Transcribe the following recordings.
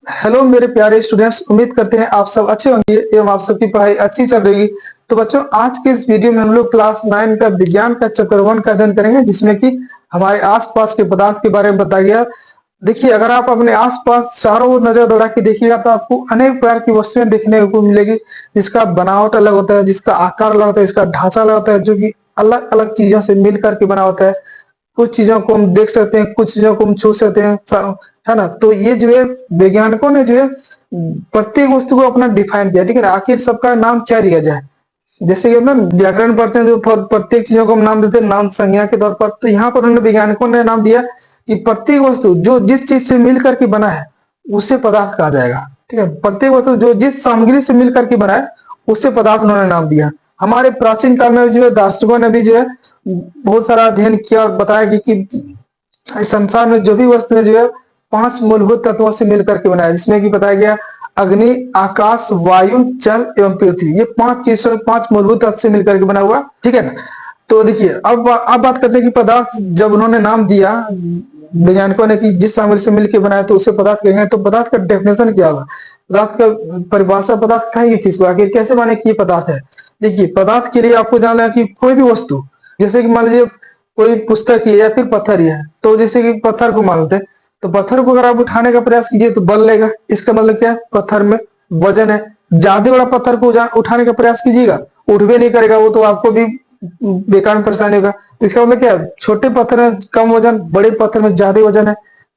Hello मेरे प्यारे students, उम्मीद करते हैं आप सब अच्छे होंगे एवं आप सबकी पढ़ाई अच्छी चल रही। तो बच्चों, आज के इस वीडियो में हम लोग क्लास 9 का विज्ञान का चैप्टर 1 का अध्ययन करेंगे, जिसमें कि हमारे आसपास के पदार्थ के बारे में बताया गया। देखिए, अगर आप अपने आसपास चारों ओर नजर दौड़ा के देखिएगा तो आपको अनेक प्रकार की वस्तुएं देखने को मिलेगी, जिसका बनावट अलग होता है, जिसका आकार अलग होता है, इसका ढांचा अलग होता है, जो कि अलग अलग चीजों से मिल करके बना होता है। कुछ चीजों को हम देख सकते हैं, कुछ चीजों को हम छू सकते हैं, है ना। तो ये जो है वैज्ञानिकों ने जो है प्रत्येक वस्तु को अपना डिफाइन किया, ठीक है ना। आखिर सबका नाम क्या दिया जाए, जैसे कि हम ना व्याकरण पढ़ते हैं जो प्रत्येक चीजों को हम नाम देते हैं नाम संज्ञा के तौर पर। तो यहाँ पर उन्होंने वैज्ञानिकों ने नाम दिया कि प्रत्येक वस्तु जो जिस चीज से मिल करके बना है उसे पदार्थ कहा जाएगा, ठीक है। प्रत्येक वस्तु जो जिस सामग्री से मिल करके बना है उससे पदार्थ उन्होंने नाम दिया। हमारे प्राचीन काल में जो है दार्शनिकों ने भी जो है बहुत सारा अध्ययन किया और बताया कि इस संसार में जो भी वस्तुएं जो है 5 मूलभूत तत्वों से मिलकर के बनाया, जिसमें कि बताया गया अग्नि, आकाश, वायु, जल एवं पृथ्वी। ये 5 चीजों 5 मूलभूत तत्व से मिलकर के बना हुआ, ठीक है ना। तो देखिए, अब बात करते हैं कि पदार्थ जब उन्होंने नाम दिया वैज्ञानिकों ने कि जिस सामग्री से मिलकर बनाया तो उसे पदार्थ कहेंगे। तो पदार्थ का डेफिनेशन क्या होगा, पदार्थ का परिभाषा, पदार्थ कहेंगे किसको, आखिर कैसे माने कि ये पदार्थ है। देखिए, पदार्थ के लिए आपको जानना है कि कोई भी वस्तु, जैसे कि मान लीजिए कोई पुस्तक ही है या फिर पत्थर ही है, तो जैसे कि पत्थर को मान लेते हैं, तो पत्थर को अगर आप उठाने का प्रयास कीजिए तो बल लेगा। इसका मतलब क्या है, पत्थर में वजन है। ज्यादा बड़ा पत्थर को उठाने का प्रयास कीजिएगा, उठ भी नहीं करेगा, वो तो आपको भी बेकार में परेशानी होगा। तो इसका मतलब क्या है, छोटे पत्थर में कम वजन, बड़े पत्थर में ज्यादा वजन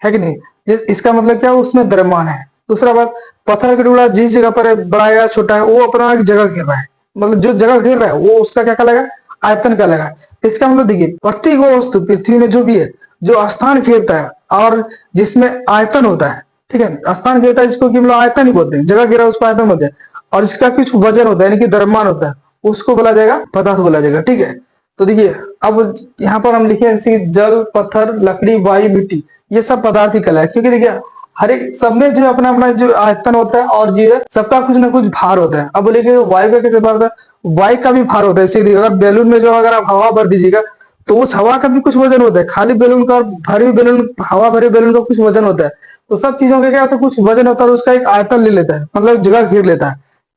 है कि नहीं। इसका मतलब क्या है, उसमें द्रव्यमान है। दूसरा बात, पत्थर का टुकड़ा जिस जगह पर है, बड़ा या छोटा है, वो अपना एक जगह घेर रहा है, मतलब जो जगह घेर रहा है वो उसका क्या कहलाएगा, आयतन कहलाएगा। इसका मतलब देखिए, प्रत्येक वो वस्तु पृथ्वी में जो भी है जो स्थान घेरता है और जिसमें आयतन होता है, ठीक है, स्थान घेरता है जिसको कि मतलब आयतन ही बोलते हैं, जगह घेरा उसको आयतन बोलते हैं, और इसका कुछ वजन होता है यानी कि द्रव्यमान होता है, उसको बोला जाएगा पदार्थ बोला जाएगा, ठीक है। तो देखिए, अब यहाँ पर हम लिखे जैसे जल, पत्थर, लकड़ी, वायु, मिट्टी, ये सब पदार्थ ही कहलाए, क्योंकि देखिए हर एक सब में जो अपना अपना जो आयतन होता है और जो है सबका कुछ ना कुछ भार होता है। अब बोले कि वायु का कैसे भार होता है, वायु का भी भार होता है। इसीलिए अगर बैलून में जो अगर आप हवा भर दीजिएगा तो उस हवा का भी कुछ वजन होता है, खाली बैलून का और भरी बैलून, हवा भरे बैलून का कुछ वजन होता है। तो सब चीजों का क्या होता है, कुछ वजन होता है और उसका एक आयतन ले लेता है, मतलब जगह घेर लेता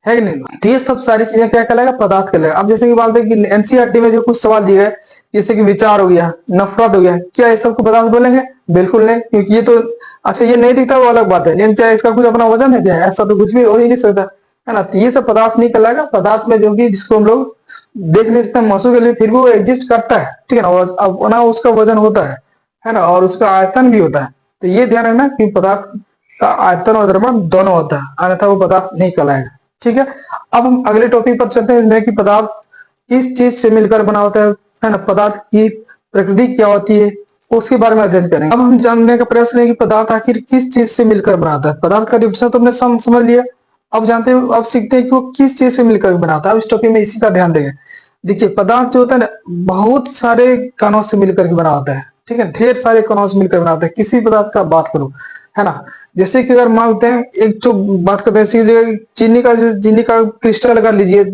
है कि नहीं। तो ये सब सारी चीजें क्या कहलाएगा, पदार्थ कहलाएगा। अब जैसे कि बोलते हैं कि एनसीईआरटी में जो कुछ सवाल दिए गए, जैसे कि विचार हो गया, नफरत हो गया, क्या ये सबको पदार्थ बोलेंगे? बिल्कुल नहीं, क्योंकि ये तो अच्छा ये नहीं दिखता वो अलग बात है, लेकिन क्या इसका कुछ अपना वजन है क्या? ऐसा तो कुछ भी हो ही नहीं सकता, है ना। तो ये सब पदार्थ नहीं कहलाएगा। पदार्थ में जो कि जिसको हम लोग देख नहीं सकते, महसूस कर लिए, फिर भी वो एग्जिस्ट करता है, ठीक है ना। और अब ना उसका वजन होता है ना, और उसका आयतन भी होता है। तो ये ध्यान रखना कि पदार्थ का आयतन और द्रव्यमान दोनों होता है, अन्यथा वो पदार्थ नहीं कहलाएगा, ठीक है। अब हम अगले टॉपिक पर चलते हैं कि पदार्थ किस चीज से मिलकर बना होता है ना, पदार्थ की प्रकृति क्या होती है, उसके बारे में अध्ययन करेंगे। अब हम जानने का प्रयास करेंगे कि पदार्थ आखिर किस चीज से मिलकर बनाता है। पदार्थ का डिफिनेशन तो हमने समझ लिया। अब जानते हैं, अब सीखते हैं कि वो किस चीज से मिलकर बनाता है। अब इस टॉपिक में इसी का ध्यान देंगे। देखिए, पदार्थ जो होता है ना, बहुत सारे कणों से मिलकर के बना होता है, ठीक है, ढेर सारे कणों से मिलकर बनाता है। किसी पदार्थ का बात करो, है ना, जैसे कि अगर मानते हैं एक जो बात करते हैं चीनी का क्रिस्टल लगा लीजिए,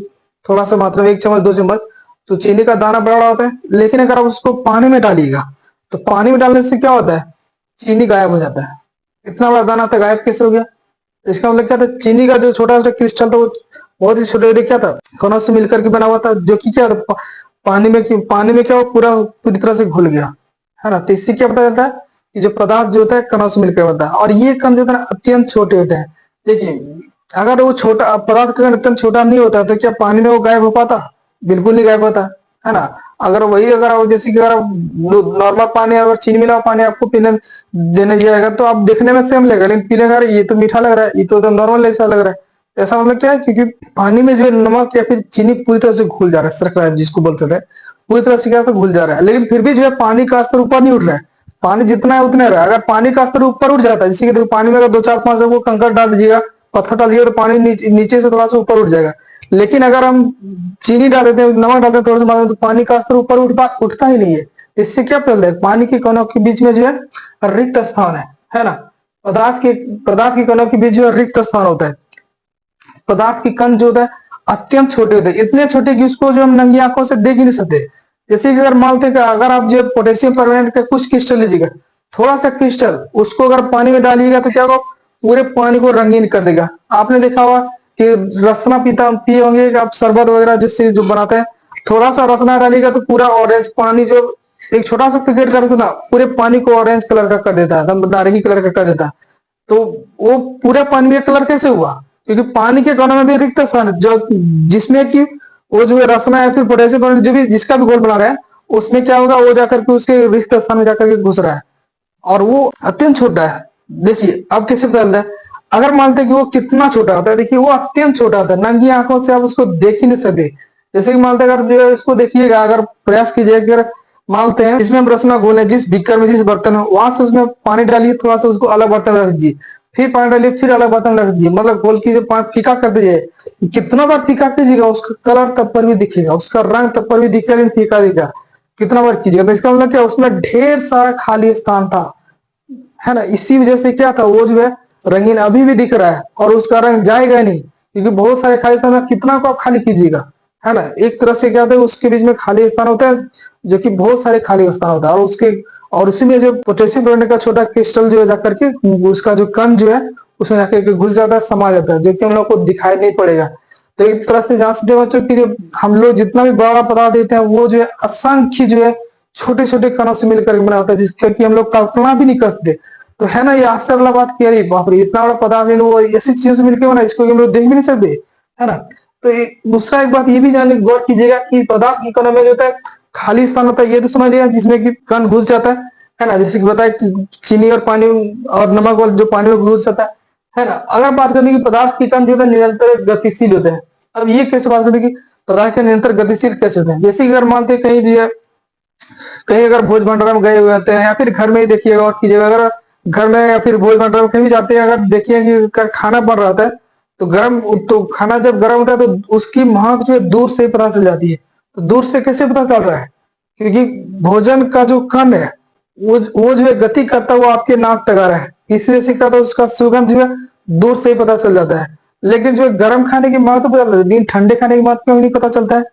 थोड़ा सा मात्रा में 1 चम्मच 2 चम्मच, तो चीनी का दाना बड़ा होता है। लेकिन अगर आप उसको पानी में डालिएगा तो पानी में डालने से क्या होता है, चीनी गायब हो जाता है। इतना बड़ा दाना था, गायब कैसे हो गया? तो इसका मतलब क्या था, चीनी का जो छोटा सा क्रिस्टल था वो बहुत ही छोटे क्या था, कणों से मिलकर के बना हुआ था, जो कि क्या था, पानी में क्या हुआ, पूरी तरह से घुल गया, है ना। तो इससे क्या पता चलता है कि जो पदार्थ जो होता है कणों से मिलकर बनता है, और ये कण जो होता है अत्यंत छोटे होते हैं। देखिए, अगर वो छोटा पदार्थ का अत्यंत छोटा नहीं होता तो क्या पानी में वो गायब हो पाता? बिल्कुल नहीं गायब होता, है ना। अगर जैसे कि अगर नॉर्मल पानी, अगर चीनी मिला पानी आपको पीने देने जाएगा तो आप देखने में सेम लगेगा, लेकिन पीने का ये तो मीठा लग रहा है, ये तो नॉर्मल ऐसा लग रहा है। ऐसा मतलब क्या है, क्योंकि पानी में जो है नमक या फिर चीनी पूरी तरह से घुल जा रहा है, सरका है जिसको बोल सकते हैं, पूरी तरह से क्या तो घुल जा रहा है। लेकिन फिर भी जो है पानी का स्तर ऊपर नहीं उठ रहा है, पानी जितना है उतना रहा है। अगर पानी का स्तर ऊपर उठ जाता है, जैसे कि पानी में अगर 2 4 5 को कंकड़ डाल दीजिएगा, पत्थर डाल दीजिएगा, तो पानी नीचे से थोड़ा सा ऊपर उठ जाएगा। लेकिन अगर हम चीनी डाल देते हैं, नमक डालते हैं थोड़ा सा मात्रा में, तो पानी का स्तर ऊपर उठता ही नहीं है। इससे क्या पता है, पानी के कणों के बीच में जो है रिक्त स्थान है ना। पदार्थ के कणों के बीच जो है रिक्त स्थान होता है। पदार्थ के कण जो होता है अत्यंत छोटे होते हैं, इतने छोटे कि उसको जो हम नंगी आंखों से देख ही नहीं सकते। जैसे कि अगर मानते हैं कि अगर आप जो पोटेशियम परमैंगनेट का कुछ क्रिस्टल लीजिएगा, थोड़ा सा क्रिस्टल, उसको अगर पानी में डालिएगा तो क्या होगा, पूरे पानी को रंगीन कर देगा। आपने देखा होगा कि रसना पीता पिए होंगे आप, शरबत वगैरह जिससे जो बनाते हैं, थोड़ा सा रसना डालिएगा तो पूरा ऑरेंज पानी, जो एक छोटा सा पैकेट का रसना पूरे पानी को ऑरेंज कलर का कर देता है, एकदम नारंगी कलर का कर देता है। तो वो पूरे पानी में कलर कैसे हुआ? क्योंकि पानी के कणों में भी रिक्त स्थान है, जो जिसमें कि वो जो है रसना या फिर पोटेशियम जो भी जिसका भी घोल बना रहा है, उसमें क्या होगा, वो जाकर के उसके रिक्त स्थान में जाकर के घुस रहा है और वो अत्यंत छोटा है। देखिए अब कैसे पता चलता है, अगर मानते हैं कि वो कितना छोटा होता है, देखिए वो अत्यंत छोटा होता है, नंगी आंखों से आप उसको देख ही नहीं सकते। जैसे कि मानते हैं, अगर जो है उसको देखिएगा, अगर प्रयास कीजिए कि अगर मानते हैं इसमें हम रसना घोलें, जिस बीकर में जिस बर्तन हो वहां से उसमें पानी डालिए, थोड़ा सा उसको अलग बर्तन में रख दीजिए, फिर पानी डालिए, फिर अलग बर्तन में रख दीजिए, मतलब घोल कीजिए, फीका कर दीजिए। कितना बार फीका कीजिएगा उसका कलर तब पर भी दिखेगा, उसका रंग तब पर भी दिखेगा, लेकिन फीका दिखेगा। कितना बार कीजिएगा तो इसका मतलब क्या, उसमें ढेर सारा खाली स्थान था, है ना। इसी वजह से क्या था, वो जो है रंगीन अभी भी दिख रहा है और उसका रंग जाएगा नहीं, क्योंकि बहुत सारे खाली स्थान में कितना को आप खाली कीजिएगा, है ना। एक तरह से क्या होता है, उसके बीच में खाली स्थान होता है, जो कि बहुत सारे खाली स्थान होता है, और उसके और उसी में जो पोटेशियम क्लोराइड का छोटा क्रिस्टल जो है जाकर के उसका जो कण जो है उसमें जाकर के घुस जाता है, समा जाता है, जो कि हम लोग को दिखाई नहीं पड़ेगा। तो एक तरह से जान सकते बच्चों की, जो हम लोग जितना भी बड़ा पदार्थ देते हैं वो जो है असंख्य जो है छोटे छोटे कणों से मिलकर बना होता है, जिसका कि हम लोग कल्पना भी नहीं कर सकते। तो है ना, ये आश्चर्य वाला बात कि अरे बाप रे, इतना बड़ा पदार्थ है वो ऐसी चीजों से मिलकर बना, इसको हम लोग देख भी नहीं सकते, है ना। तो दूसरा एक बात ये भी जाने गौर कीजिएगा कि पदार्थ के कणों में जो होता है खाली स्थान होता है, ये तो समझ लिया, जिसमें कि कण घुस जाता है ना। जैसे कि बताया कि चीनी और पानी और नमक और जो पानी में घुस जाता है ना। अगर बात करें कि पदार्थ के कण जो है निरंतर गतिशील होते हैं, अब ये कैसे बात करें कि पदार्थ के निरंतर गतिशील कैसे होते हैं? जैसे कि अगर मानते हैं कहीं भी है, कहीं अगर भोज भंडारा में गए हुए होते हैं, या फिर घर में ही देखिएगा और कीजिएगा, अगर घर में या फिर भोज भंडारा में कहीं भी जाते हैं, अगर देखिए कि अगर खाना बन रहा होता है तो गर्म, तो खाना जब गर्म होता है तो उसकी महक जो है दूर से पता चल जाती है। तो दूर से कैसे पता चल रहा है? क्योंकि भोजन का जो कण है वो जो है गति करता हुआ आपके नाक तक आ रहा है, इसलिए से क्या होता है, उसका सुगंध जो है दूर से ही पता चल जाता है। लेकिन जो गर्म खाने की महक तो पता चलता है, लेकिन ठंडे खाने की महक क्यों नहीं पता चलता है?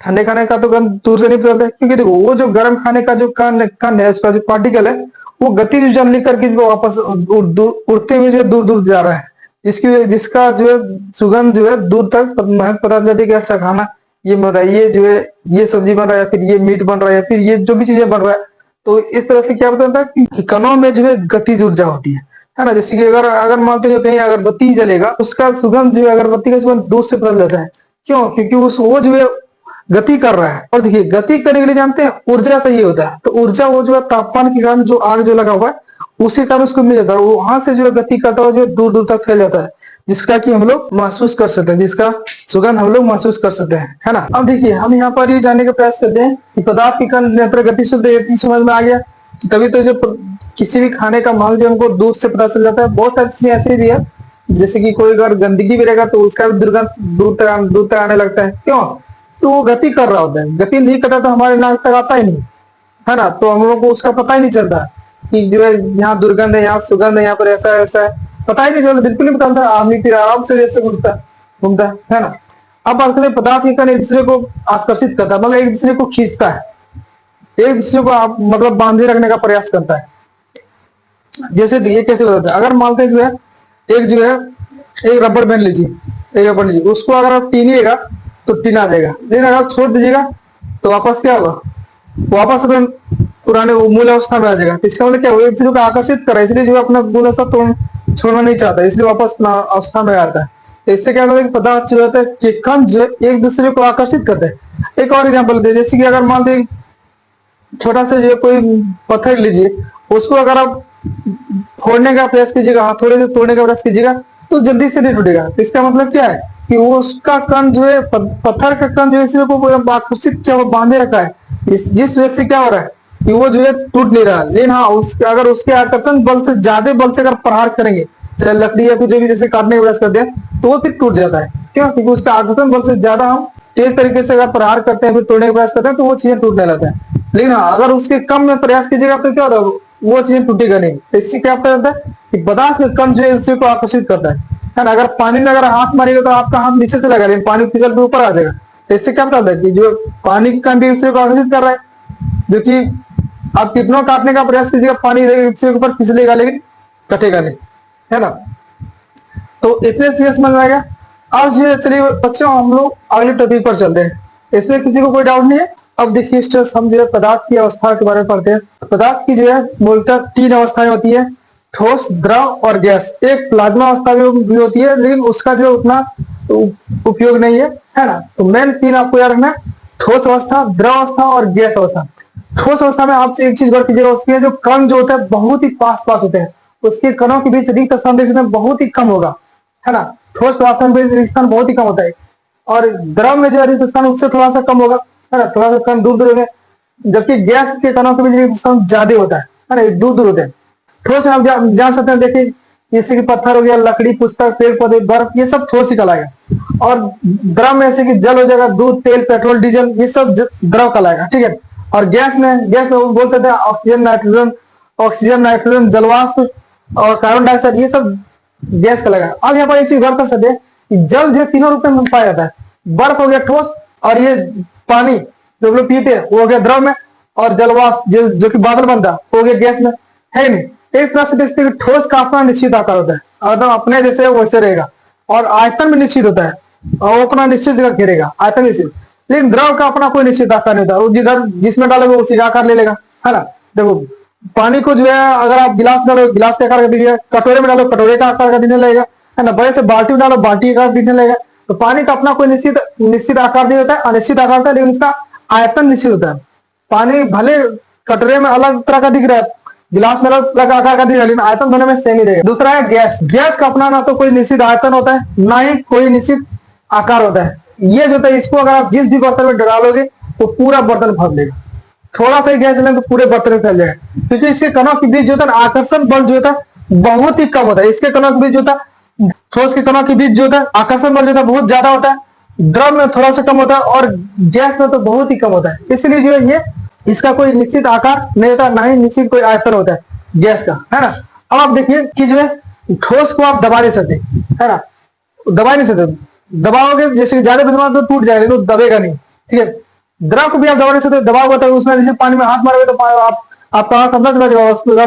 ठंडे खाने का तो गंध दूर से नहीं पता चलता है, क्योंकि देखो वो जो गर्म खाने का जो कण है, उसका जो पार्टिकल है, वो गति जो जल लेकर के जो वापस उड़ते हुए जो दूर दूर जा रहा है, जिसका जो है सुगंध जो है दूर तक महक पता चलती है कि अच्छा खाना ये बन रहा है, ये जो है ये सब्जी बन रहा है, या फिर ये मीट बन रहा है, या फिर ये जो भी चीजें बन रहा है। तो इस तरह से क्या होता है कि कणों में जो है गतिज ऊर्जा होती है ना। जैसे कि अगर अगर मानते हैं कहीं अगरबत्ती जलेगा, उसका सुगंध जो है अगरबत्ती का सुगंध दूर से पता जाता है। क्यों? क्योंकि वो जो है गति कर रहा है। और देखिए गति करने के लिए जानते हैं ऊर्जा चाहिए होता है, तो ऊर्जा वो जो है तापमान के कारण जो आग जो लगा हुआ है उसी कारण उसको मिल जाता है, वो वहां से जो है गति करता हुआ जो है दूर दूर तक फैल जाता है, जिसका कि हम लोग महसूस कर सकते हैं, जिसका सुगंध हम लोग महसूस कर सकते हैं, है ना। अब देखिए हम यहाँ पर ये जानने का प्रयास करते हैं कि पदार्थ के कण निरंतर गतिशील, ये समझ में आ गया। तभी तो जो किसी भी खाने का महक जो हमको दूर से पता चल जाता है। बहुत सारी चीजें ऐसे भी है, जैसे कि कोई अगर गंदगी भी रहेगा तो उसका भी दुर्गंध दूर तक आने लगता है। क्यों? तो वो गति कर रहा होता है, गति नहीं करता तो हमारे नाक तक आता ही नहीं, है ना। तो हम लोग को उसका पता ही नहीं चलता कि जो है यहाँ दुर्गंध है, यहाँ सुगंध है, यहाँ पर ऐसा ऐसा है, पता ही नहीं चलता, बिल्कुल नहीं पता चलता। आदमी फिर आराम से जैसे घूमता है ना। अब बात करें पदार्थ के कण एक दूसरे को आकर्षित करता है, मतलब एक दूसरे को खींचता है, एक दूसरे को आप मतलब बांधे रखने का प्रयास करता है। जैसे ये कैसे बताते हैं, अगर मानते हैं जो है एक रबड़ बैंड लीजिए, एक रबड़ लीजिए, उसको अगर आप टीनिएगा तो टीन आ जाएगा, लेकिन अगर छोड़ दीजिएगा तो वापस क्या होगा, वापस अपने पुराने मूल अवस्था में आ जाएगा। तो इसका मतलब क्या हुआ, एक दूसरे को आकर्षित कर रहा है, इसलिए जो अपना मूल अवस्था छोड़ना नहीं चाहता, इसलिए वापस अपना अवस्था में आता है। तो इससे क्या होता है कि पदार्थ जो होता है कि कण जो एक दूसरे को आकर्षित करते हैं। एक और एग्जाम्पल दे, जैसे कि अगर मान लीजिए छोटा सा जो कोई पत्थर लीजिए, उसको अगर आप फोड़ने का प्रयास कीजिएगा, हथौड़े से तोड़ने का प्रयास कीजिएगा तो जल्दी से नहीं टूटेगा। तो इसका मतलब क्या है कि वो उसका कण जो है, पत्थर का कण जो है इसी को आकर्षित क्या बांधे रखा है, जिस वजह से क्या हो रहा है कि वो जो है टूट नहीं रहा। लेकिन हाँ अगर उसके आकर्षण बल से ज्यादा बल से अगर प्रहार करेंगे, चाहे लकड़ी या कुछ भी जैसे काटने का प्रयास करते हैं, तो वो फिर टूट जाता है। क्यों? क्योंकि उसका आकर्षण बल से ज्यादा हम तेज तरीके से अगर प्रहार करते हैं, फिर तोड़ने का प्रयास करते हैं, तो वो चीजें टूटने लगता है। लेकिन हाँ अगर उसके कम में प्रयास कीजिएगा तो क्या होगा, वो चीजें टूटेगा नहीं। तो इससे क्या पता चलता है कि पदार्थ का कण जो है इससे को आकर्षित करता है ना। अगर पानी में अगर हाथ मारेगा तो आपका हाथ नीचे चला गया, लेकिन पानी फिसल के ऊपर आ जाएगा। तो इससे क्या पता चलता है कि जो पानी की कण भी इससे को आकर्षित कर रहा है, जो कि आप कितना काटने का प्रयास कीजिएगा पानी इससे ऊपर फिसलेगा लेकिन कटेगा नहीं, है ना। तो इतने चीजें समझ में आ गया। अब जो चलिए बच्चों हम लोग अगले टॉपिक पर चलते हैं, इसमें किसी को कोई डाउट नहीं है। अब देखिए स्टूडेंट्स, हम जो है पदार्थ की अवस्था के बारे में पढ़ते हैं। पदार्थ की जो है मूलतः तीन अवस्थाएं होती है, ठोस, द्रव और गैस। एक प्लाज्मा अवस्था भी होती है, लेकिन उसका जो उतना उपयोग नहीं है ना। तो मेन तीन आपको याद रखना है, ठोस अवस्था, द्रव अवस्था और गैस अवस्था। ठोस अवस्था में आप एक चीज गौर कीजिएगा, उसके जो कण जो होता है बहुत ही पास पास होते हैं, उसके कणों के बीच रिक्त स्थान देख सकते हैं बहुत ही कम होगा, है ना। ठोस पदार्थ में रिक्त स्थान बहुत ही कम होता है, और द्रव में जो रिक्त स्थान उससे थोड़ा सा कम होगा, है ना, थोड़ा सा कण दूर दूर होंगे, जबकि गैस के कणों के बीच रिक्त स्थान ज्यादा होता है ना, दूर दूर होते हैं। ठोस में आप जान सकते हैं, देखिए जैसे कि पत्थर हो गया, लकड़ी, पुस्तक, पेड़ पौधे, बर्फ, ये सब ठोस ही कहलाएगा। और द्रव में जैसे कि जल हो जाएगा, दूध, तेल, पेट्रोल, डीजल, ये सब द्रव कहलाएगा, ठीक है। और गैस में वो बोल सकते हैं ऑक्सीजन, नाइट्रोजन, जलवाष्प और कार्बन डाइऑक्साइड, ये सब गैस कहलाएगा। अब यहाँ पर एक चीज गौर कर सकते हैं कि जल जो तीनों रूप में पाया जाता है। बर्फ हो गया ठोस, और ये पानी जो लोग पीते हैं वो हो गया द्रव में, और जलवाष्प जो कि बादल बनता है हो गया गैस में, है नहीं। एक तरह से देखते हैं ठोस का अपना निश्चित आकार होता है, एकदम अपने जैसे वैसे रहेगा, और आयतन भी निश्चित होता है, और वो अपना निश्चित जगह घेरेगा, आयतन निश्चित। लेकिन द्रव का अपना कोई निश्चित आकार नहीं होता, वो जिधर जिसमें डालोगे उसी का आकार ले लेगा, है ना। देखो पानी को जो है अगर आप गिलास डालो, गिलास का आकार का दीजिए, कटोरे में डालो, कटोरे का आकार का दिखने लगेगा, है ना। बड़े से बाल्टी में डालो, बाल्टी का आकार दिखने लगेगा। तो पानी का अपना कोई निश्चित आकार नहीं होता है, अनिश्चित आकार होता है, लेकिन इसका आयतन निश्चित होता है। पानी भले कटोरे में अलग तरह का दिख रहा है, गिलास में अलग तरह का आकार का दिख रहा है, लेकिन आयतन दोनों में सेम ही रहेगा। दूसरा है गैस। गैस का अपना ना तो कोई निश्चित आयतन होता है, ना ही कोई निश्चित आकार होता है। ये जो है इसको अगर आप जिस भी बर्तन में डालोगे तो पूरा बर्तन भर लेगा। थोड़ा सा गैस लेंगे तो पूरे बर्तन में फैल जाएगा, क्योंकि इसके कणों के बीच जो होता है आकर्षण बल जो होता है बहुत ही कम होता है। इसके कणों के बीच जो होता है, ठोस के कणों के बीच जो होता है आकर्षण बल जो होता है बहुत ज्यादा होता है, द्रव में थोड़ा सा कम होता है, और गैस में तो बहुत ही कम होता है। इसलिए जो है ये इसका कोई निश्चित आकार नहीं होता, ना ही निश्चित कोई आयतन होता है गैस का, है ना। अब आप देखिए कि जो है ठोस को आप दबा नहीं सकते, है ना, दबा नहीं सकते। दबाओगे जैसे ज्यादा बचना तो टूट जाएगा, तो दबेगा नहीं, ठीक है। द्रव को भी आप दबा नहीं सकते, दबाओगे तो उसमें जैसे पानी में हाथ मारोगे तो आपका हाथ अंदर चला जाएगा, उसमें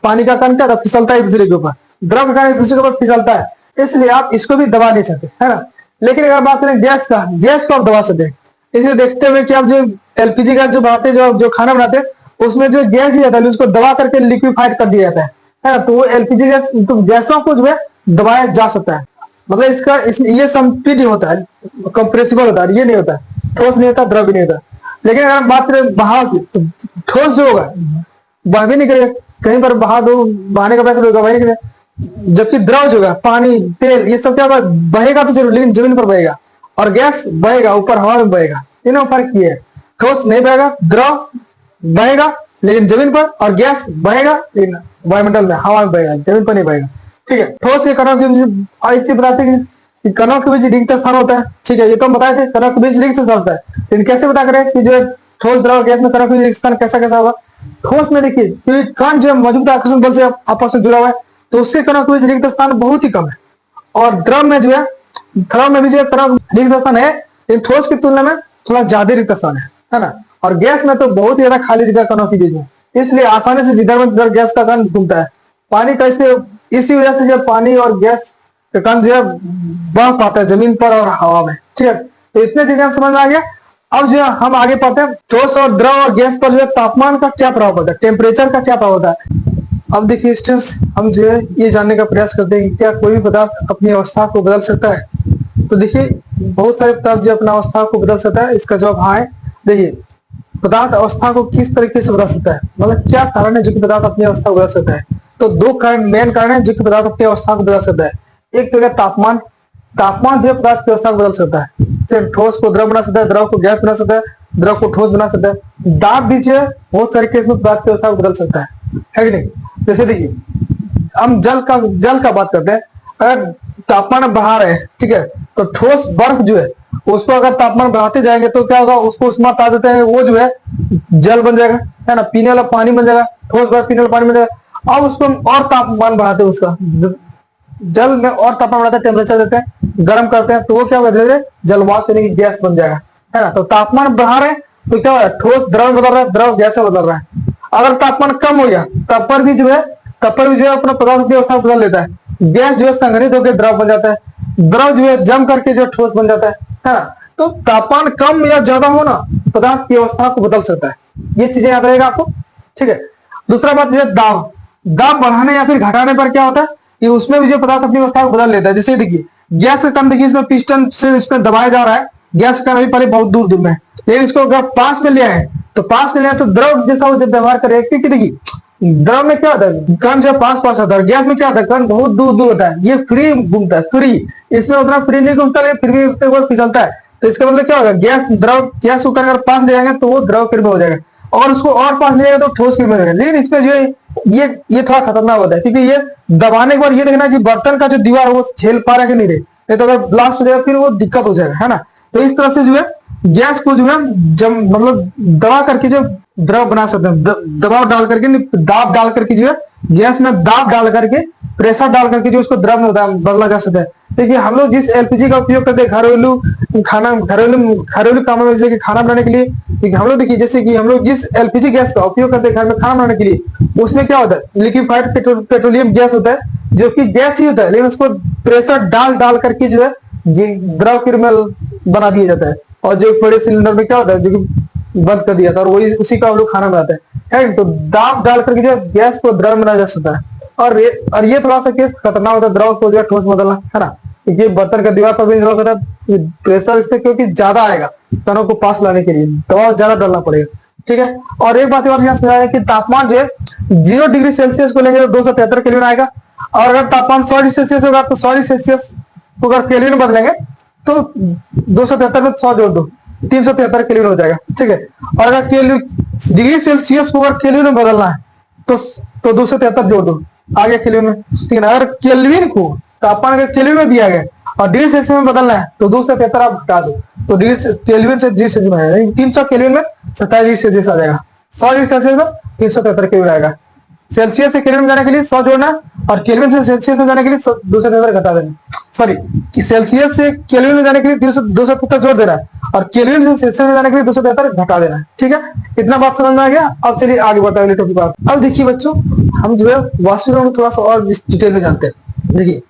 पानी का कण क्या फिसलता है एक दूसरे के ऊपर, द्रव का कण एक दूसरे के ऊपर फिसलता है, इसलिए आप इसको भी दबा नहीं सकते, है ना। लेकिन अगर बात करें गैस का, गैस को आप दबा सकते हैं। इसे देखते हुए कि आप जो एलपीजी गैस जो बनाते हैं, जो खाना बनाते हैं, उसमें जो गैस ही रहता है उसको दबा करके लिक्विफाइड कर दिया जाता है ना। तो वो एलपीजी गैस, तो गैसों को जो है दबाया जा सकता है, मतलब ये संपीड होता है, कंप्रेसिबल होता है, ये नहीं होता है, ठोस नहीं होता, द्रव भी नहीं होता। लेकिन अगर बात करें बहाव की, तो ठोस जो होगा बह भी नहीं करेगा, कहीं पर बहा दो, बहाने का पैसा होगा, वही नहीं करेगा। जबकि द्रव जो होगा, पानी, तेल, ये सब क्या होगा, बहेगा तो जरूर, लेकिन जमीन पर बहेगा, और गैस बहेगा ऊपर हवा में बहेगा। तीनों फर्क ये है, ठोस नहीं बहेगा, द्रव बहेगा लेकिन जमीन पर, और गैस बहेगा लेकिन वायुमंडल में, हवा में बहेगा, जमीन पर नहीं बहेगा, ठीक है। ठोस के कणों के बीच बताते हैं कि कणों के बीच रिक्त स्थान होता है, ठीक है, ये तो हम बताए थे, कणों के बीच रिक्त स्थान होता है। लेकिन कैसे पता करें कि जो ठोस, द्रव, गैस में कणों के बीच रिक्त स्थान कैसा कैसा होगा। ठोस में देखिए क्योंकि कण जो मौजूद आकर्षण बल से आपस में जुड़ा हुआ है, तो उसके कणों के बीच रिक्त स्थान बहुत ही कम है। और द्रव में जो है, द्रव में भी जो है कणों रिक्त स्थान है, लेकिन ठोस की तुलना में थोड़ा ज्यादा रिक्त स्थान है ना। और गैस में तो बहुत ही ज्यादा खाली जगह कणों के बीच में, इसलिए आसानी से जिधर में जिधर गैस का कण घूमता है। पानी का इसी वजह से जो पानी और गैस का कण जो है बह पाता है जमीन पर और हवा में, ठीक है। तो इतने चीजें समझ में आ गया। अब जो है हम आगे पढ़ते हैं, ठोस और द्रव और गैस पर जो है तापमान का क्या प्रभाव पड़ता है, टेम्परेचर का क्या प्रभाव होता है। अब देखिए स्टूडेंट्स, हम जो है ये जानने का प्रयास करते हैं कि क्या कोई भी पदार्थ अपनी अवस्था को बदल सकता है। तो देखिए बहुत सारे पदार्थ जो अपना अवस्था को बदल सकता है, इसका जवाब हाँ है। देखिए पदार्थ अवस्था को किस तरीके से बदल सकता है, मतलब क्या कारण है जो कि पदार्थ अपनी अवस्था को बदल सकता है। तो दो कारण, मेन कारण है जो कि पदार्थ अपनी अवस्था को बदल सकता है। एक तो है तापमान, तापमान जो पदार्थ की अवस्था को बदल सकता है, चाहे ठोस को द्रव बना सकता है, द्रव को गैस बना सकता है, द्रव को ठोस बना सकता है। दाब भी जो है बहुत सारे केस में पदार्थ की अवस्था को बदल सकता है कि नहीं। जैसे देखिए हम जल का बात करते हैं, अगर तापमान बढ़ा रहे हैं, ठीक है, तो ठोस बर्फ जो है उसको अगर तापमान बढ़ाते जाएंगे तो क्या होगा, उसको उष्मा हटा देते हैं, वो जो है जल बन जाएगा, है ना, पीने वाला पानी बन जाएगा, ठोस बर्फ पीने वाला पानी बन जाएगा। अब उसको और तापमान बढ़ाते हैं, उसका जल में और तापमान बढ़ाते हैं, टेम्परेचर देते हैं, गर्म करते हैं, तो वो क्या होगा, धीरे धीरे जलवाष्प यानी कि गैस बन जाएगा, है ना। तो तापमान बढ़ा रहे हैं तो क्या हो रहा है, ठोस द्रव में बदल रहा है, द्रव गैस में बदल रहा है। अगर तापमान कम हो गया तब पर भी जो है अपना पदार्थ की अवस्था बदल लेता है, गैस जो है संग्रहित होकर द्रव बन जाता है, द्रव जो है जम करके जो ठोस बन जाता है ना। तो तापमान कम या ज्यादा होना पदार्थ की अवस्था को बदल सकता है, ये चीजें याद रहेगा आपको, ठीक है। दूसरा बात जो है दाब, दाब बढ़ाने या फिर घटाने पर क्या होता है कि उसमें भी जो पदार्थ अपनी अवस्था को बदल लेता है। जैसे देखिए गैस का कण, देखिए इसमें पिस्टन से इसमें दबाया जा रहा है, गैस का कण अभी पहले बहुत दूर दूर में है, लेकिन इसको अगर पास में ले आए तो पास में ले आए तो द्रव जैसा वो जब व्यवहार करेगा, क्योंकि देखिए द्रव में क्या होता है, कण जब पास पास होता है, गैस में क्या होता है कण बहुत दूर दूर होता है, ये फ्री घूमता है, फ्री, इसमें उतना फ्री नहीं घूमता लेकिन फिर भी उसके ऊपर फिसलता है। तो इसका मतलब क्या होगा, गैस द्रव, गैस को अगर पास ले जाएंगे तो वो द्रव के रूप में हो जाएगा, और उसको और पास ले जाएगा तो ठोस के रूप में हो जाएगा। लेकिन इसमें जो ये थोड़ा खतरनाक होता है, क्योंकि ये दबाने के बाद ये देखना कि बर्तन का जो दीवार है वो झेल पा रहा है कि नहीं रहे, नहीं तो अगर ब्लास्ट हो जाएगा फिर वो दिक्कत हो जाएगा, है ना। तो इस तरह से जो है गैस को जो है मतलब दबा करके जो द्रव बना सकते हैं, दबाव डाल करके, दाब डाल करके जो है गैस में दाब डाल करके, प्रेशर डाल करके जो उसको द्रव में बदला जा सकता है। देखिए हम लोग जिस एलपीजी का उपयोग करते हैं घरेलू कामों में, जैसे कि खाना बनाने के लिए, ठीक है, हम लोग देखिए जैसे कि हम लोग जिस एलपीजी गैस का उपयोग करते हैं घर में खाना बनाने के लिए, उसमें क्या होता है लिक्विफाइड पेट्रोलियम गैस होता है, जो कि गैस ही होता है, लेकिन उसको प्रेशर डाल डाल करके जो है द्रव के रूप में बना दिया जाता है, और जो बड़े सिलेंडर में क्या होता है जो कि बंद कर दिया था, और वही उसी का हम लोग खाना बनाते हैं। तो दाब डाल करके जो गैस को द्रव बनाया जा सकता है, और ये थोड़ा सा केस खतरनाक होता है, द्रव को जो है ठोस बदलना, है ना। ये बर्तन का दीवार पर भी निर्भर करता है, प्रेशर इसमें क्योंकि ज्यादा आएगा, कणों को पास लाने के लिए दबाव ज्यादा डालना पड़ेगा, ठीक है। और एक बात और यहाँ समझाया है कि तापमान जो है 0 डिग्री सेल्सियस को लेंगे तो 273 केल्विन आएगा, और अगर तापमान 100 डिग्री सेल्सियस होगा तो 100 डिग्री सेल्सियस को अगर केल्विन बदलेंगे तो 273 में 100 जोड़ दो 373 केल्विन हो जाएगा, ठीक है। और अगर डिग्री सेल्सियस को अगर केल्विन में बदलना है तो 273 जोड़ दो, आ गया केल्विन में, ठीक है। अगर केल्विन को तापमान अगर केल्विन में दिया गया और डिग्री सेल्सियस में बदलना है तो 273 आप हटा दो, तो डिग्री केल्विन से डिग्री सेल्सियस में आएगा, 300 केल्विन में 27 डिग्री सेल्सियस आ जाएगा, 100 डिग्री सेल्सियस में 373 केल्विन आएगा। सेल्सियस से केल्विन में जाने के लिए 100 जोड़ना, और केल्विन से सेल्सियस में जाने के लिए 273 घटा देना, सॉरी सेल्सियस से केल्विन में जाने के लिए 273 जोड़ देना है, और केल्विन से सेल्सियस में जाने के लिए 273 घटा देना है, ठीक है। इतना बात समझ में आ गया। अब चलिए आगे बढ़ते हैं अगले टॉपिक पर। अब देखिए बच्चों, हम जो है वाष्पीकरण को थोड़ा सा और डिटेल में जानते हैं। देखिए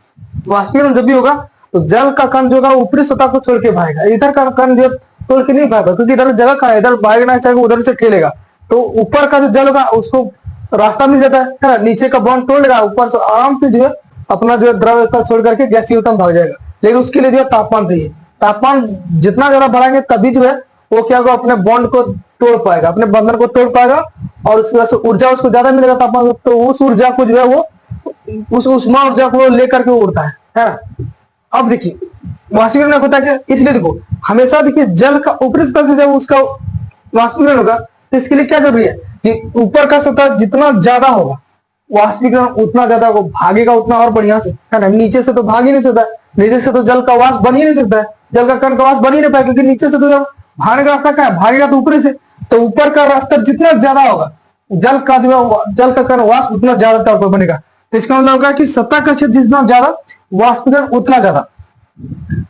वाष्पीकरण जब भी होगा तो जल का कण जो होगा ऊपरी सतह को छोड़ के भागेगा, इधर का कण जो तोड़ के नहीं भागेगा, क्योंकि इधर जगह का है, इधर भागना चाहेगा उधर से ठेलेगा, तो ऊपर का जो जल होगा उसको रास्ता मिल जाता है ना, नीचे का बॉन्ड तोड़ लेगा, ऊपर से आराम से जो है अपना जो है द्रव अवस्था छोड़ करके गैसीय अवस्था में भाग जाएगा। लेकिन उसके लिए जो है तापमान चाहिए, तापमान जितना ज्यादा बढ़ाएंगे तभी जो है वो क्या होगा, अपने बॉन्ड को तोड़ पाएगा, अपने बंधन को तोड़ पाएगा, और उसकी वजह से ऊर्जा उसको ज्यादा मिलेगा तापमान, तो उस ऊर्जा को जो है वो उस उष्मा ऊर्जा को लेकर के उड़ता है ना। अब देखिए वाष्पीकरण होता है, इसलिए देखो हमेशा देखिए जल का ऊपरी सतह से जब उसका वाष्पीकरण होगा तो इसके लिए क्या जरूरी है कि ऊपर का सतह जितना ज्यादा होगा वाष्पीकरण उतना ज्यादा होगा, भागेगा उतना और बढ़िया से, है ना। नीचे से तो भाग ही नहीं सकता, नीचे से तो जल का वाष्प बन ही नहीं सकता है, जल का कण का वाष्प बन ही नहीं पाएगा, क्योंकि नीचे से तो जब भागने का रास्ता क्या है, भागेगा तो ऊपरी से, तो ऊपर का रास्ता जितना ज्यादा होगा जल का जो है जल का कण वाष्प उतना ज्यादा तौर पर बनेगा। तो इसका मतलब होगा कि सतह का क्षेत्र जितना ज्यादा वाष्पीकरण उतना ज्यादा।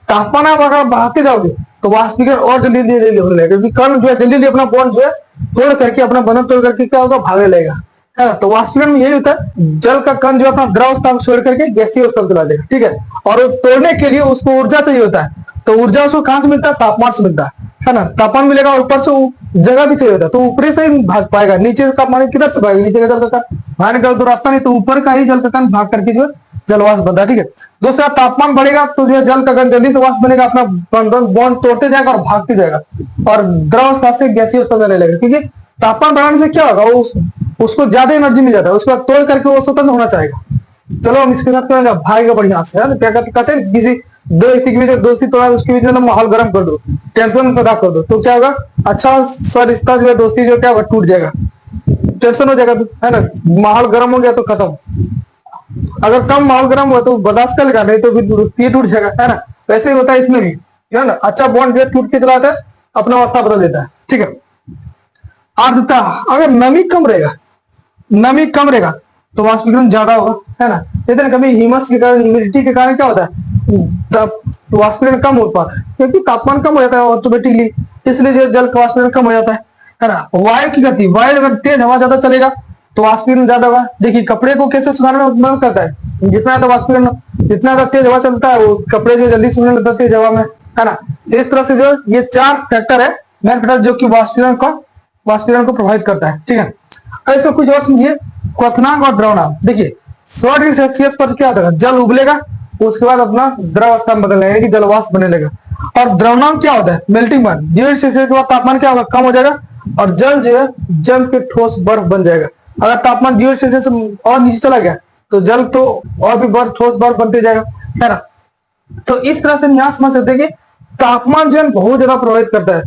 तापमान आप अगर बढ़ाते जाओगे तो वाष्पीकरण और जल्दी जल्दी होने लगेगा, क्योंकि कण जो है जल्दी जल्दी अपना बॉन्ड जो है तोड़ करके, अपना बंधन तोड़ करके क्या होगा, भागने लगेगा, है ना। तो वाष्पीकरण में यही होता है, जल का कण जो अपना द्रव अवस्था को छोड़ करके गैसीय अवस्था में चला जाएगा, ठीक है। और वो तोड़ने के लिए उसको ऊर्जा चाहिए होता है, तो ऊर्जा उसको कहां से मिलता है, तापमान से मिलता है ना। तापमान मिलेगा और ऊपर से जगह भी चाहिए होता है, तो ऊपरी से ही भाग पाएगा, नीचे का पानी किधर से भागेगा, नीचे का जल का कण भागने का तो रास्ता नहीं, तो ऊपर का ही जल का कण भाग करके जो जलवाष्प बनता है, ठीक है। दूसरा तापमान बढ़ेगा तो जो है जल का कण जल्दी से वाष्प बनेगा, अपना बॉन्ड तोड़ते जाएगा और भागते जाएगा, और द्रव अवस्था से गैसीय अवस्था में रहने लगेगा, क्योंकि तापमान बढ़ाने से क्या होगा, उसको ज्यादा एनर्जी मिल जाता है, उसके बाद तोड़ करके वो स्वतंत्र होना चाहेगा। चलो हम इसके साथ करेंगे, भागेगा बढ़िया से, है ना। क्या कहते हैं, किसी दो व्यक्ति के बीच दोस्ती तोड़ा, उसके बीच में माहौल गर्म कर दो, टेंशन पैदा कर दो, तो क्या होगा, अच्छा सा रिश्ता जो है दोस्ती जो क्या होगा, टूट जाएगा, टेंशन हो जाएगा, है ना। माहौल गर्म हो गया तो खत्म, अगर कम माहौल गर्म हुआ तो बर्दाश्त कर लेगा, नहीं तो फिर दोस्ती टूट जाएगा, है ना। वैसे ही होता है इसमें भी, है ना। अच्छा बॉन्ड जो टूट के चला जाता है, अपना अवस्था बदल देता है, ठीक है। आर्द्रता, अगर नमी कम रहेगा तो वाष्पीकरण ज्यादा होगा, है ना। लेकिन कभी ह्यूमस के कारण, ह्यूमिडिटी के कारण क्या होता है, वाष्पीकरण कम हो पाता है, क्योंकि तापमान कम हो जाता है ऑटोमेटिकली, इसलिए जो जल का वाष्पीकरण कम हो जाता है ना। वायु की गति, वायु अगर तेज हवा ज्यादा चलेगा तो वाष्पीकरण ज्यादा होगा। देखिए कपड़े को कैसे सुखाने में मदद करता है, जितना तो वाष्पीकरण, जितना तो तेज हवा चलता है वो कपड़े जो जल्दी सूखने लगता है तेज हवा में, है ना। तो इस तरह से जो ये 4 फैक्टर है, मेन फैक्टर जो कि वाष्पीकरण को प्रभावित करता है, ठीक है। अब इसको कुछ और समझिए, क्वथनांक और द्रवनांक। देखिए 100 डिग्री सेल्सियस पर क्या होगा, जल उबलेगा, उसके बाद अपना द्रव अवस्था में बदलने यानी कि जलवाष्प बनने लगेगा। और द्रवनांक क्या होता है, मेल्टिंग पॉइंट, 0 डिग्री सेल्सियस के बाद तापमान क्या होगा, कम हो जाएगा और जल जो है जम के ठोस बर्फ बन जाएगा। अगर तापमान 0 डिग्री सेल्सियस और नीचे चला गया तो जल तो और भी बर्फ, ठोस बर्फ बनते जाएगा, है ना। तो इस तरह से यहाँ समझ सकते हैं कि तापमान जो है बहुत ज्यादा प्रभावित करता है।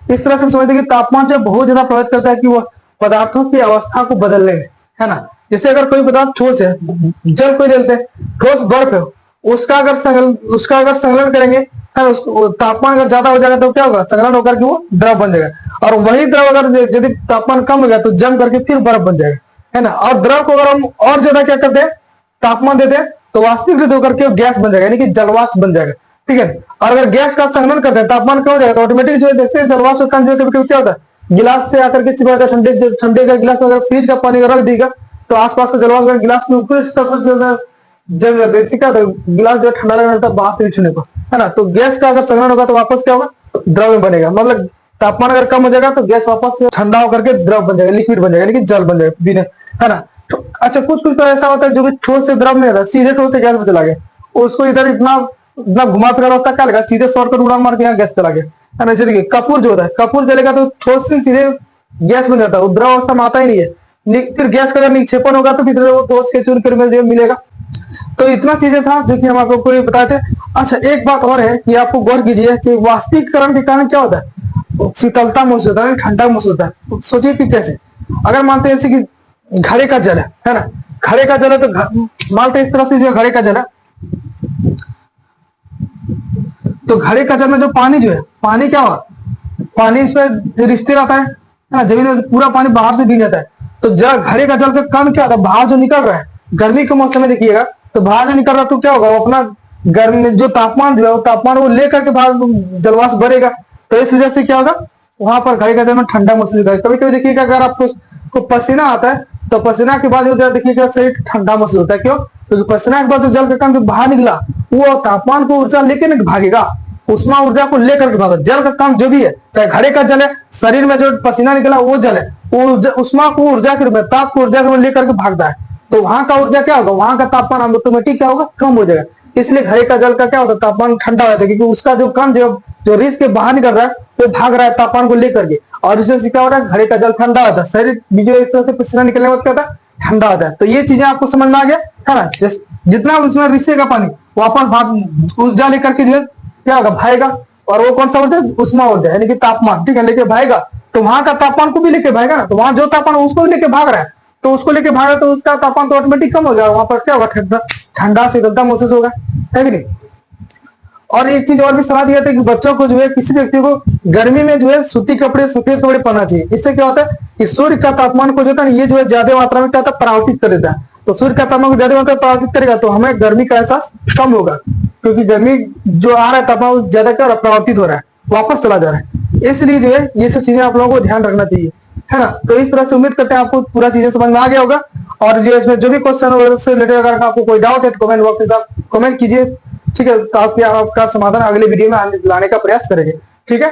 इस तरह से हम समझते हैं कि तापमान जो बहुत ज्यादा प्रभावित करता है कि वो पदार्थों की अवस्था को बदलने में, है ना। जैसे अगर कोई पदार्थ ठोस है, जल कोई लेते हैं, ठोस बर्फ है, उसका अगर संघनन करेंगे, है, उसको तापमान अगर ज्यादा हो जाएगा तो क्या होगा, संघनन होकर के वो द्रव बन जाएगा। और वही द्रव अगर यदि तापमान कम हो गया तो जम करके फिर बर्फ बन जाएगा, है ना। और द्रव को अगर हम और ज्यादा क्या करते हैं, तापमान देते हैं, तो वाष्पीकृत होकर के गैस बन जाएगा यानी कि जलवाष्प बन जाएगा, ठीक है। और अगर गैस का संघनन करते हैं, तापमान कम हो जाएगा तो ऑटोमेटिक जो है देखते हैं जलवाष्प का कण जो कभी कभी क्या होता है, गिलास से आकर के चिपक जाता है, ठंडे का गिलास में अगर फ्रिज का पानी रख देगा तो आसपास का जलवाष्प अगर गिलास में ऊपर जब बेसिका गिलास जो ठंडा लगना था बाहर से छूने को, है ना। तो गैस का अगर संघनन होगा तो वापस क्या होगा, द्रव में बनेगा। मतलब तापमान अगर कम हो जाएगा तो गैस वापस से ठंडा होकर के द्रव बन जाएगा, लिक्विड बन जाएगा यानी कि जल बन जाएगा बिना, है ना। तो अच्छा कुछ तो ऐसा होता है जो कि ठोस से द्रव में रहता है, सीधे ठोस से गैस में चला गया, उसको इधर इतना इतना घुमा फिरा रास्ता क्या लगा, सीधे शॉर्टकट उड़ान मार के यहाँ गैस चला गया, है ना। जैसे देखिए कपूर जो होता है, कपूर जलेगा तो ठोस से सीधे गैस बन जाता है, द्रव अवस्था में आता ही नहीं है। फिर गैस का अगर निक्षेपण होगा तो फिर वो ठोस के चूर्ण के रूप में मिलेगा। तो इतना चीजें था जो कि हम आपको बताए थे। अच्छा एक बात और है कि आपको गौर कीजिए कि वाष्पीकरण के कारण क्या होता है, शीतलता महसूस होता है, ठंडा महसूस होता है। तो सोचिए कि कैसे, अगर मानते हैं जैसे कि घड़े का जल है ना, घड़े का जल है तो मानते इस तरह से जो घड़े का जल है, तो घड़े का जल में जो पानी जो है, पानी क्या हुआ, पानी इसमें रिश्ते रहता है ना, जमीन में पूरा पानी बाहर से भीग जाता है। तो घड़े का जल का कण क्या होता है, बाहर जो निकल रहा है, गर्मी के मौसम में देखिएगा तो बाहर जो निकल रहा है तो क्या होगा, वो अपना गर्मी में जो तापमान जो है वो तापमान वो लेकर के बाहर जलवाष्प बढ़ेगा। तो इस वजह से क्या होगा, वहां पर घड़े का जल में ठंडा महसूस होगा। कभी कभी देखिएगा अगर आपको पसीना आता है तो पसीना के बाद जो देखिएगा शरीर ठंडा महसूस होता है। क्यों, क्योंकि पसीना के बाद जो जल का कण जो बाहर निकला वो तापमान को ऊर्जा लेके नहीं भागेगा, उष्मा ऊर्जा को लेकर के भागा। जल का काम जो भी है, चाहे घड़े का जल है, शरीर में जो पसीना निकला वो जल है, वो उष्मा को ऊर्जा के रूप में, ताप को ऊर्जा के रूप में लेकर के भागता है। तो वहां का ऊर्जा क्या होगा, वहां का तापमान ऑटोमेटिक क्या होगा, कम हो जाएगा। इसलिए घड़े का जल का क्या होता है, तापमान ठंडा हो जाता है, क्योंकि उसका जो कण जो रिस के बाहर निकल रहा है वो भाग रहा है तापमान को लेकर के, और इससे क्या हो रहा है, घड़े का जल ठंडा होता है। शरीर जो एक तरह से पसीना निकलने के बाद क्या होता है, ठंडा होता है। तो ये चीजें आपको समझ में आ गया, है ना। जितना उसमें रिसेगा पानी वापस ऊर्जा लेकर के जो क्या होगा, भागेगा। और वो कौन सा ऊर्जा, उष्मा ऊर्जा यानी कि तापमान, ठीक है, लेके भागेगा। तो वहां का तापमान को भी लेके भागेगा ना, तो वहां जो तापमान उसको भी लेके भाग रहा है, तो उसको लेके भाग रहा है तो उसका तापमान तो ऑटोमेटिक कम हो जाएगा, वहां पर क्या होगा, ठंडा शीतलता महसूस होगा, है कि नहीं। और एक चीज और भी सलाह दिया था कि बच्चों को जो है, किसी व्यक्ति को गर्मी में जो है सूती कपड़े, सफेद कपड़े पहनना चाहिए। इससे क्या होता है कि सूर्य का तापमान को जो है ये जो है ज्यादा मात्रा में क्या होता है, परावर्तित कर देता है। तो सूर्य का तापमान को ज्यादा मात्रा में परावर्तित करेगा तो हमें गर्मी का एहसास कम होगा, क्योंकि गर्मी जो आ रहा है तापमान ज्यादा क्या परावर्तित हो रहा है, वापस चला जा रहा है। इसलिए जो है ये सब चीजें आप लोगों को ध्यान रखना चाहिए, है ना। तो इस तरह से उम्मीद करते हैं आपको पूरा चीजें समझ में आ गया होगा। और जो इसमें जो भी क्वेश्चन से रिलेटेड अगर आपको कोई डाउट है तो कमेंट बॉक्स में आप कमेंट कीजिए, ठीक है। तो आपका समाधान अगले वीडियो में लाने का प्रयास करेंगे, ठीक है।